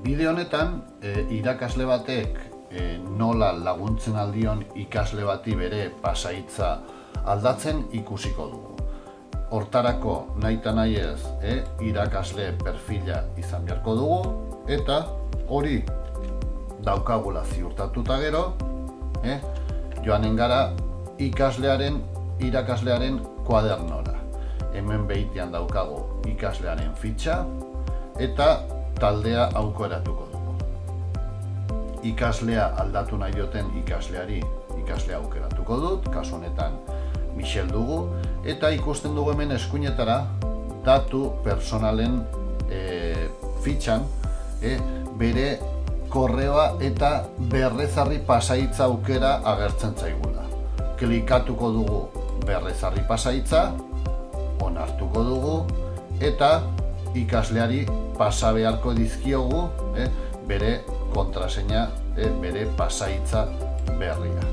Bideo honetan, irakasle batek nola laguntzen aldion ikasle bati bere pasahitza aldatzen ikusiko dugu. Hortarako nahita nahi ez, irakasle perfila izan beharko dugu, eta hori daukagula ziurtatuta gero, joanen gara irakaslearen kuadernora. Hemen behitian daukagu ikaslearen fitxa eta taldea aukeratuko dugu. Ikaslea aldatu nahi dioten ikasleari ikaslea aukeratuko dut, kasu honetan Michel dugu, eta ikusten dugu hemen eskuinetara datu personalen fitxan bere korreoa eta berrezarri pasahitza aukera agertzen zaigula. Klikatuko dugu berrezarri pasahitza, onartuko dugu, eta ikasleari pasa beharko dizkiogu bere kontraseina, bere pasahitza berria.